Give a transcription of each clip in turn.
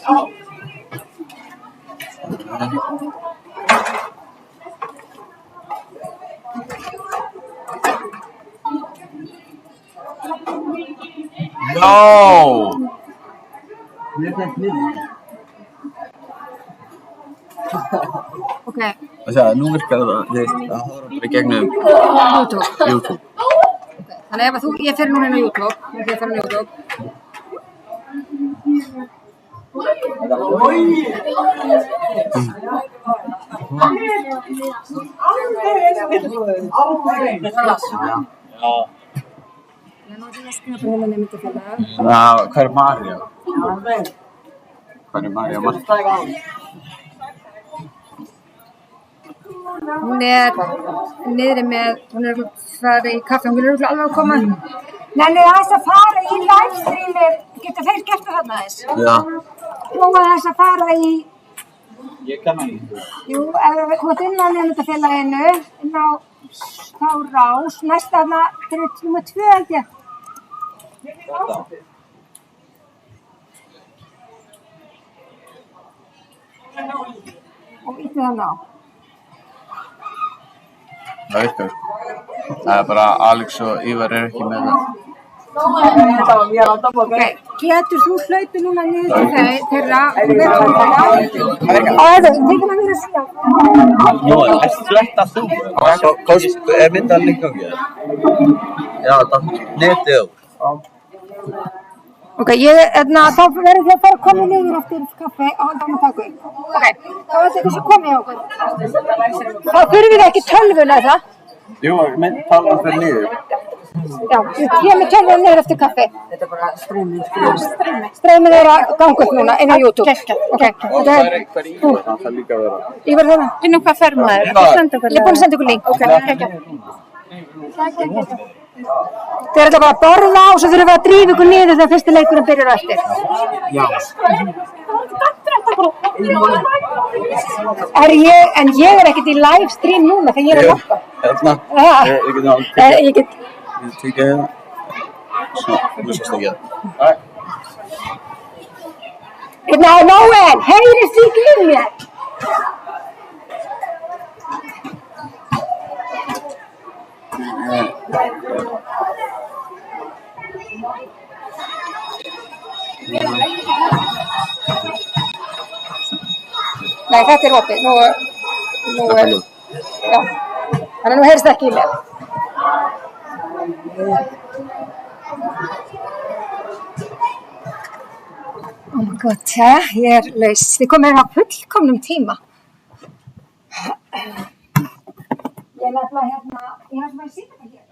No! Ok. Nú virkar það, þú veist, að horfa bara í gegnum YouTube. Ok, þannig ef ég fer núna inn á YouTube, Hver er María? Hún er niðri með, hún er farið í kaffi, hún er alveg að koma. Nenni þess að fara í livestreami, geta þeir gert það þarna þess? Já. Prófa þess að fara í... Ég kann það ekki. Jú, ef við komum inn á nemendafélaginu, inn á þá Rás, næsta þarna, þetta er nummer 2 held ég. Þetta? Og íttu þarna á. Það virkar. Það er bara Alex og Ívar er ekki með það. Ok, getur þú hlaupið núna niður til þeirra og verður það? Tekur maður að sjá. Nú, sletta þú. Er myndað líka ekki það? Já, það netið á. Ok, þá verður þið að fara að koma niður eftir kaffi og halda hann að taka upp. Ok, þá er þetta svo komið á okkur. Þá þurfum við ekki tölvuna það? Jú, talvan fyrir niður. Já, ég með tölvuna niður eftir kaffi. Þetta er bara streymið. Streymið er að ganga upp núna inn á YouTube. Ok. Hvað er Ívar? Það þarf líka að vera. Ívar þarna. Finnum hvað fer maður. Ég er búin að senda ykkur link. Þið er þetta bara að borða og svo þurfum við að drífa ykkur niður þegar fyrsti leikurinn byrjar á eftir. Já. En ég er ekkert í live stream núna þegar ég er að lappa. Hérna? Ég get... Ég tekja hérna. Svo, þú sést ekki það. Hérna á Nóel, heyrist í mér. Nei, þetta er opið. Nú er... Já. Þannig að nú heyrist ekki í mér. Oh my god, ég er laus. Við komum á fullkomnum tíma. Ég er nefnilega ég er að sýta það hér.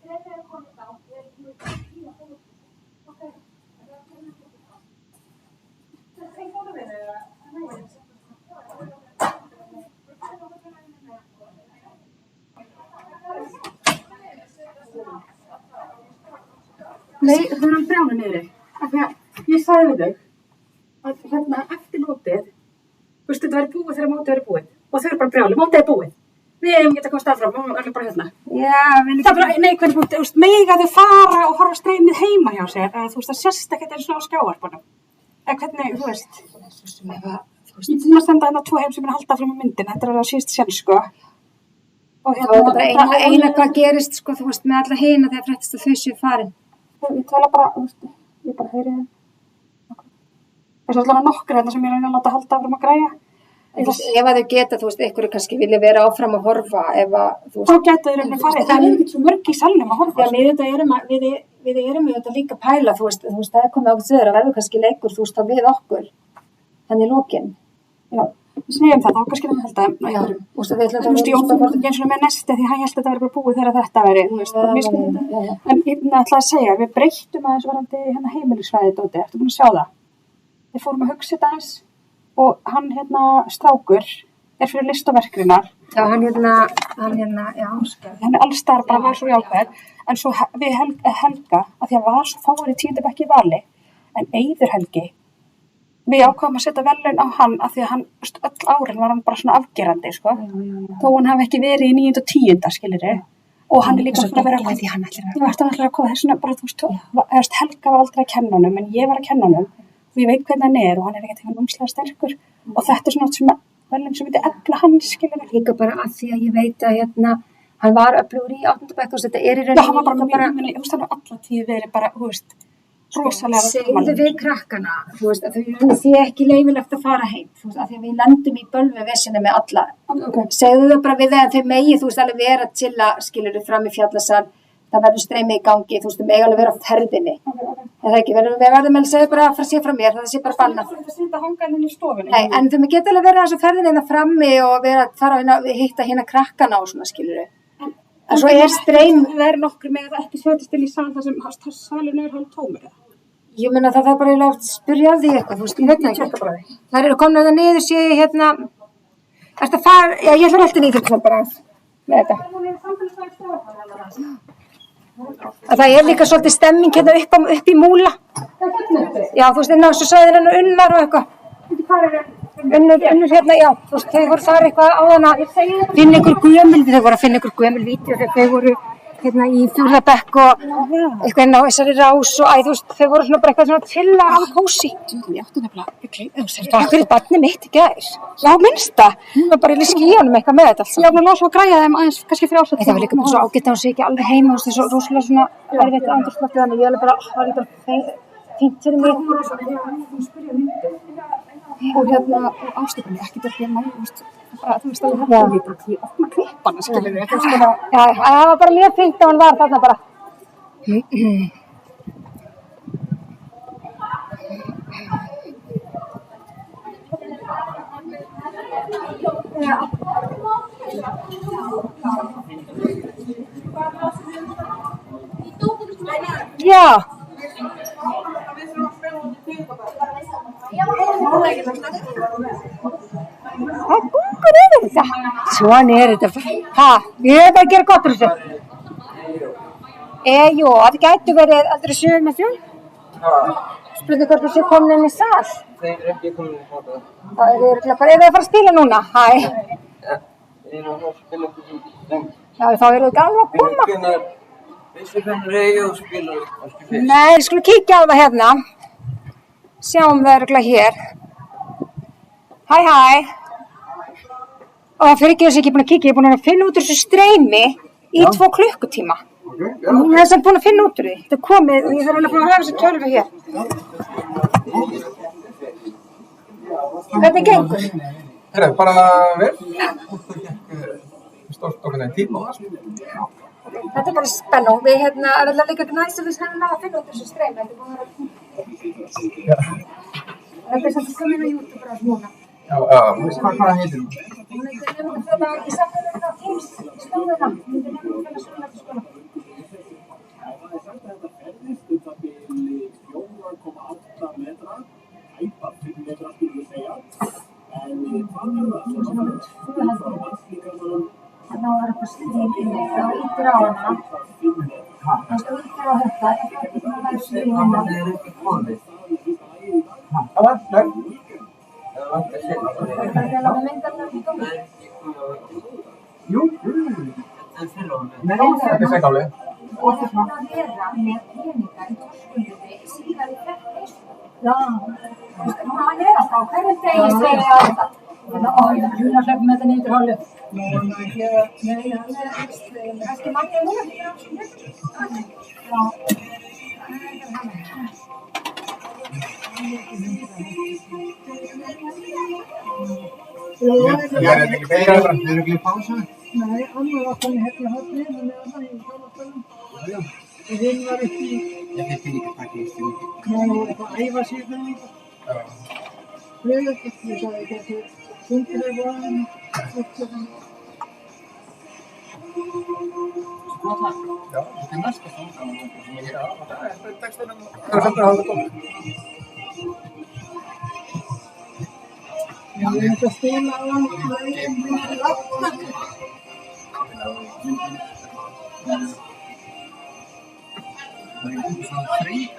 Nei, það hann brjánu niðri. Af því að ég sagði við þau að hérna eftir mótið, þú veist, þetta væri búið þegar mótið væri búið. Og þau eru bara brjálu, mótið er búið. Við eigum ekki að komast áfram, við erum bara hérna. Já, Það er bara, nei, hvernig búið, þú veist, mega þau fara og horfa streymið heima hjá sér, eða þú veist, það sést ekkert eins og á skjáarpunum. Eða hvernig, þú veist, ég er búin að senda hérna 2 heim sem er að halda fram í myndin, þetta er alveg síðust sjálf, sko. Og það var bara eina hvað gerist, sko, þú veist, með alla hina þegar fréttist að þau séu farin. Ég tala bara, þú veist, ég bara heyri þeim. Það er allavega nokkur hérna sem ég reyni að láta halda áfram að græja. Ef að þau geta, þú veist, einhverju kannski vilja vera áfram að horfa, ef að, þú veist. Þá geta þau reyni að fara, það er ekki svo mörg í salnum að horfa. Við erum auðvitað líka að pæla, þú veist, það er komið ákveð sögur að verður kannski leikur, þú veist, þá við okkur, þannig lókin. Já, við segjum það, þá kannski við halda einhverjum. Þú veist, Jón fór eins og með nesti því hann held að þetta væri bara búið þegar þetta væri, þú veist, bara mismunandi. En ég ætla að segja, við breyttum aðeins varandi hérna heimilisfræði dóti, ertu búin að sjá það? Við fórum að hugsa þetta aðeins og hann hérna strákur er fyrir listaverkrinar. Já, hann hérna, já. Hann allstar bara var svo jákvæð, en svo við Helga, að því að var svo fáir í 10. bekk í vali, en Eiður Helgi, við ákváðum að setja verðlaun á hann af því að hann, öll árin var hann bara svona afgerandi, sko. Þó hann hafi ekki verið í 9. og 10. skilurðu. Og hann er líka svona að vera að koma. Þú ert að koma, það er svona bara, þú veist, Helga var aldrei að kenna honum, en ég var að kenna honum. Og ég veit hvernig hann er og hann er ekkert eitthvað námslega sterkur. Og þetta er svona verðlaun sem myndi efla hann, skilurðu. Líka bara af því að ég veit að hérna, hann var öflugur í 8. bekk og þetta er í rauninni. Já, hann var bara mjög, þú veist, hann var alla tíð verið bara, þú veist, rosalega. Segðu við krakkana, þú veist, að þau sé ekki leyfilegt að fara heim, þú veist, af því að við lendum í bölvuvesinu með alla. Segðu þau bara við það að þau megi, þú veist, alveg vera til að, skilur þau fram í fjallasal, það verður streymi í gangi, þú veist, þau megi alveg vera á ferðinni. Það ekki, við verðum að segja bara að fara að sé frá mér, það sé bara bannað. Það er að hanga henni í stofunni. Nei, en þau geta alveg verið að þessu ferðinni hérna frammi og vera að fara að hitta hérna krakkana og svona, skilur þau. En svo er streym. Það er nokkur með að ekki setjast til í sal þar sem salin er hálf tómur. Ég meina það er bara að spyrja af því eitthvað, þú veist, ég veit ekki. Það eru komin það niður, sé ég hérna, ertu að fara, já ég ætla alltaf niður bara með þetta. Það er líka svolítið stemming hérna upp í Múla. Já, þú veist, inn á þessu svæðinu hennar Unnar og eitthvað. Unnur hérna, já, þú veist, þau voru þar eitthvað á hana, finna ykkur gömul vídeó, þau voru hérna í 4. bekk og eitthvað inn á þessari rás og þú veist, þau voru svona bara eitthvað svona chilla á kósi. Ég átti nefnilega, ég gleymi þessu. Takk fyrir barnið mitt í gær. Já, minnsta. Hún var bara í skíunum eitthvað með þetta. Já, mér losa að græja þeim aðeins, kannski fyrir ásett. Það var líka bara svo ágætt að hún sé ekki alveg heima og það er svo rosalega svona erfitt andrúmsloftið þannig ég var bara fínt fyrir mig. Og hérna, ástöpunni, ekki þetta hérna, þú veist alveg hægt að ég bara opna klippana, skilur við. Já, það var bara mjög fínt að hún var þarna bara. Já. Það gungur yfir þetta. Svona er þetta. Við erum bara að gera gott úr þessu. Jú, það gætu verið aldrei 7:03. Spurðu hvort þessu komin inn í sal. Þeir eru ekki komin í sal. Það eru örugglega bara, að fara að spila núna? Hæ. Þeir eru að fara að spila eitthvað. Já, þá eru þau alveg að koma. Veistu hvernig reyðu og spila kannski fyrst? Nei, við skulum kíkja á það hérna. Sjáum það örugglega hér. Hæ. Og það fyrir ekki þess að ég er búin að kíkja, ég er búin að finna út úr þessu streymi í 2 klukkutíma. Hún er samt búin að finna út úr því. Þetta er komið og ég þarf að hafa þessu tölvu hér. Hvernig gengur? Herra, bara vel. Stórt okkur þeim tíma og það. Þetta er bara spennum. Við er alltaf líka næst að við sennum að finna út úr þessu streymi. Þetta er búin að vera... Þetta er samt að koma inn á YouTube bara svona. Já, hvað heitir hún? Hún heitir nefnilega þegar í samfélaginu á Teams skóluna. Hún heitir nefnilega þegar skóla. á hana. Það stóð ekki á þetta. Það er ekki komið. Það var slag. Það var ekki að segja. Það er alveg myndarlega í gangi. Það er ekki komið. Jú. Þetta er fyrir honum. Nei, þetta er sekáli. Og það er búin að vera með peninga í tórskunduði síðan í 30. Já. Hann er alltaf á hverjum degi segja ég alltaf. Ég vil að hlöfum þetta niður hálfu. Nei, hann er kannski mannið núna. Já. Ég er ekki beira bara. Við erum ekki í pásu. Nei, annar var komin hérna hotnið, hann er annað í Kálafjörðum. Og hinn var ekki, Ég veit ekki hvað það er. hann var eitthvað að æfa sig þannig. Flugöld, ég sagði ekki að þau sundir er búin. Já, þetta er næsta stund. Já, það er textunum. Það er samt að hafa komið. Ég er þetta að stila á hann, það er einhvern veginn. Það er ekki svona þreyt.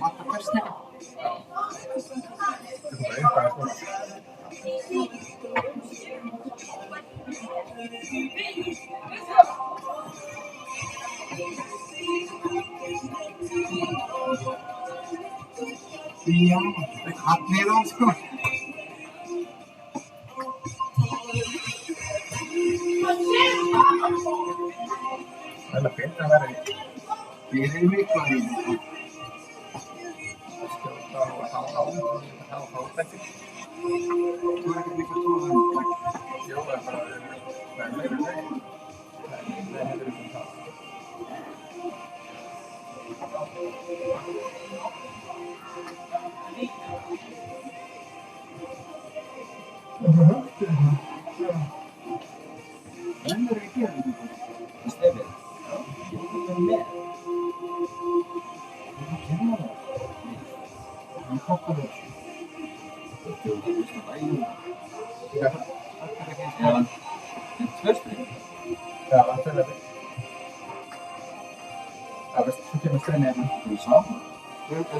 Matta persnega. Þetta er bara eitthvað svona. Já, hann er á sko. Það er betra að vera fyrir mikla í. Þú er ekki líka trúið. Jó, það er bara meira veginn. Það er meira það. Það er ekki að Það stefir. Ég vil vera með. það kemur það. Hann koppar það. Það er ekki að hlusta bæjum. Já, Það er tvörstrið. það er það. Það veist, svo kemur strenni hérna. Það er saman.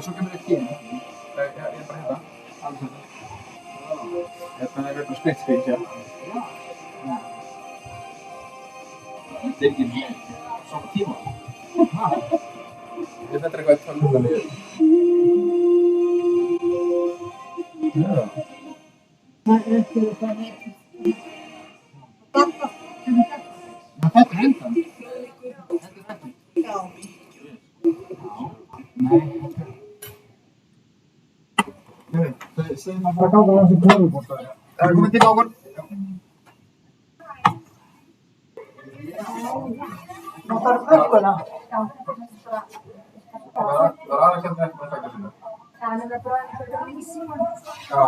Svo kemur ekki inn. Ég er bara hérna. Alls þetta. Hérna er eitthvað splittspil, já. Þetta er ekki með svona tíma. Þetta er eitthvað tölvuna niður. Já. Það er ekki það er. Þetta er hendan. Þetta er þetta. Já. Nei, þetta er... Þau segir maður Það gáði hans í körfubólta. Það er komið til ákvörn. Það þarf krökkuna. Það er aðeins hérna með fækja sinna. Það er bara einhverja lýsing. Já.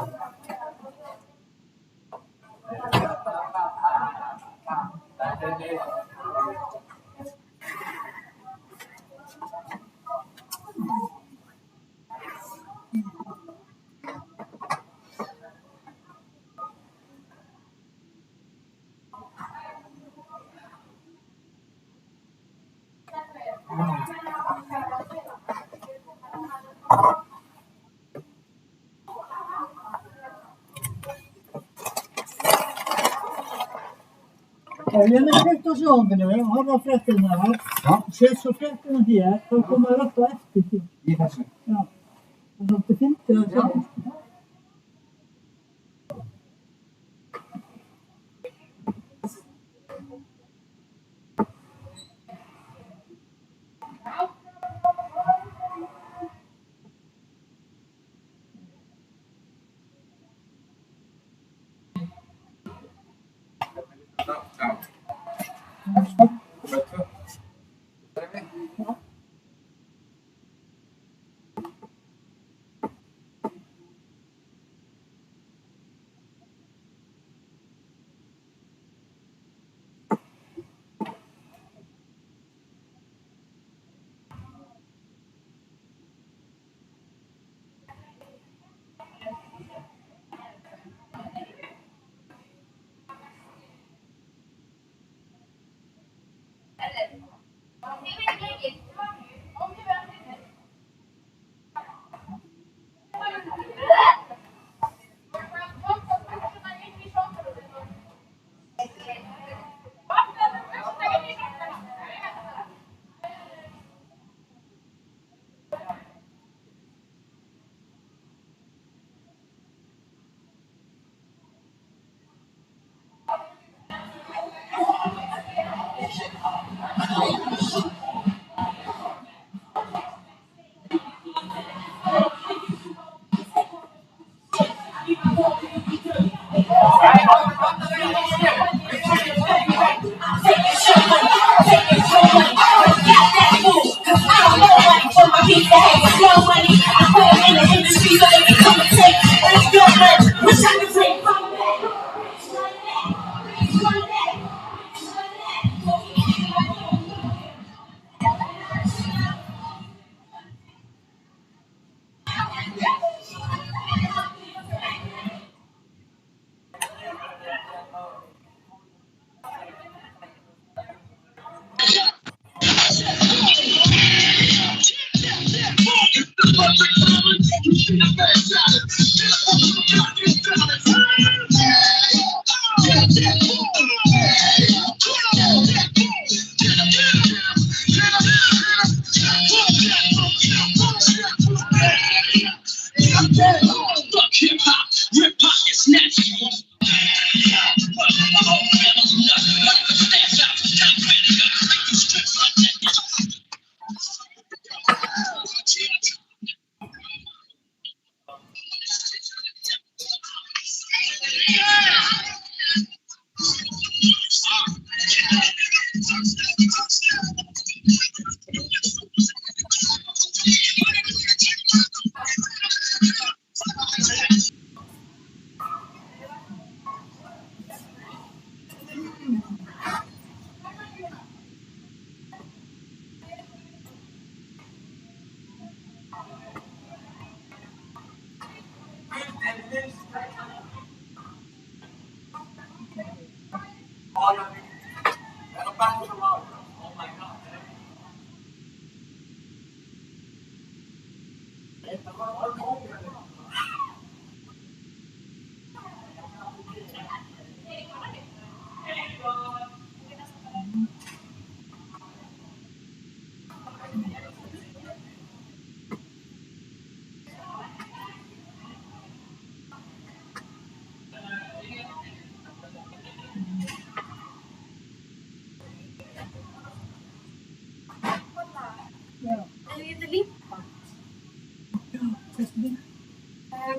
Ef ég er með kveikt á sjónvarpinu og horfa á fréttirnar, set svo fréttina hér, þá koma þær upp á eftir því. Í þessu. Já. Það er svolítið fyndið að sjá.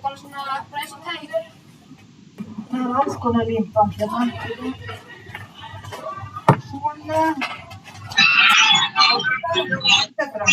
Bara svona ræs og tæk. Það alls konar límband hérna. Svona. Þetta er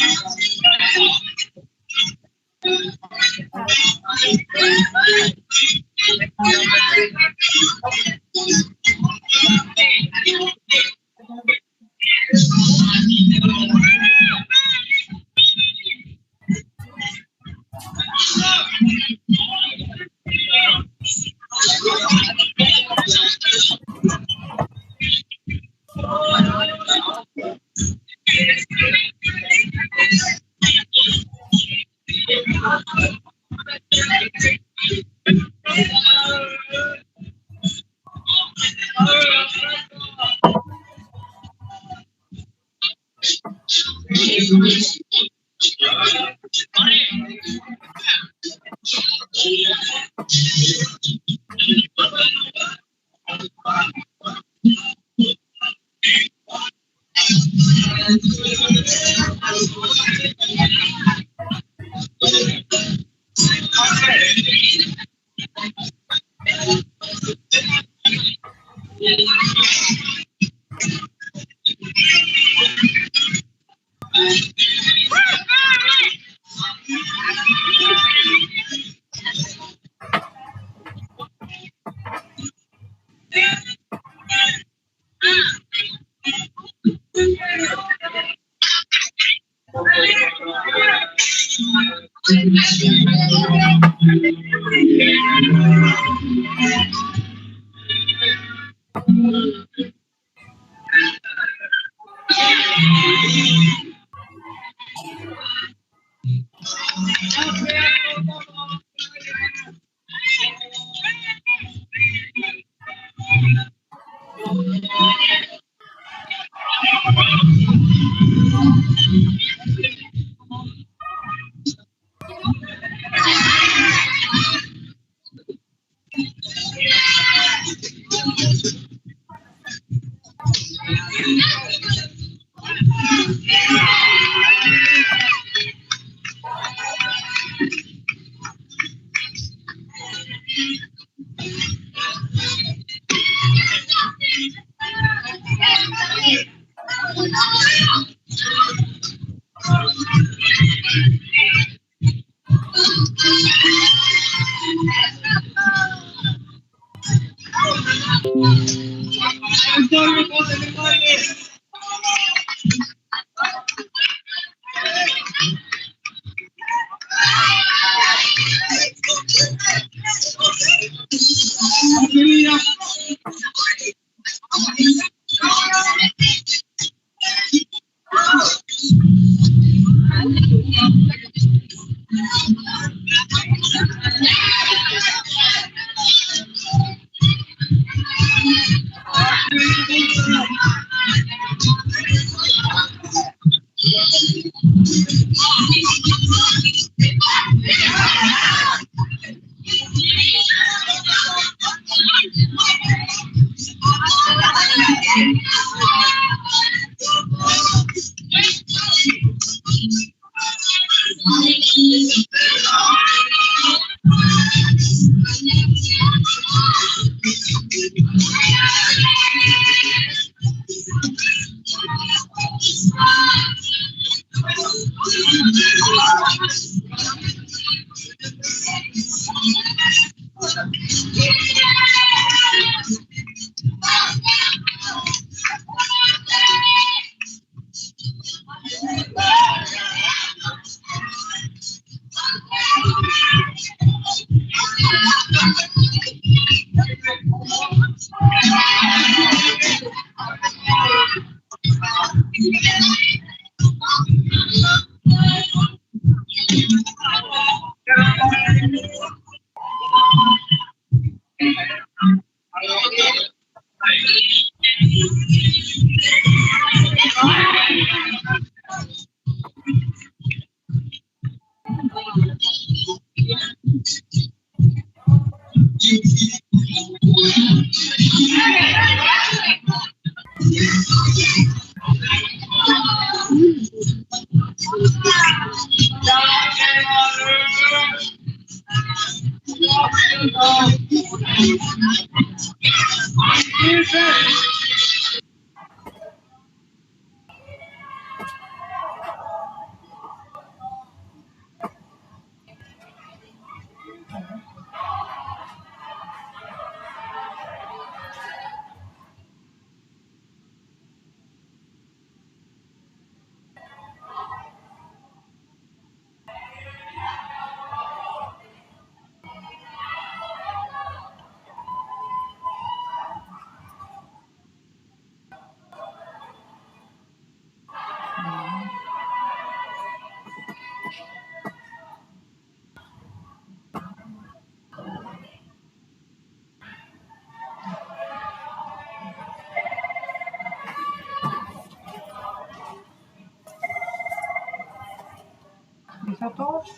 Litla dós.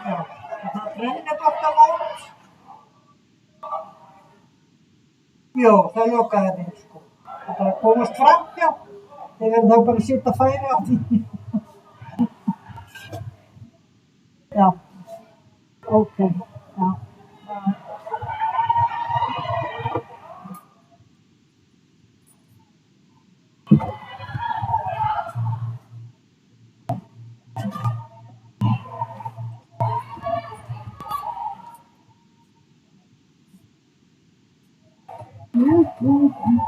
Já, það rennir bortamót. Jó, það lokaði þeim sko. Þetta var komast framhjá. Þeir verður þá bara að setja færi á því. Já, ok, já. Ok.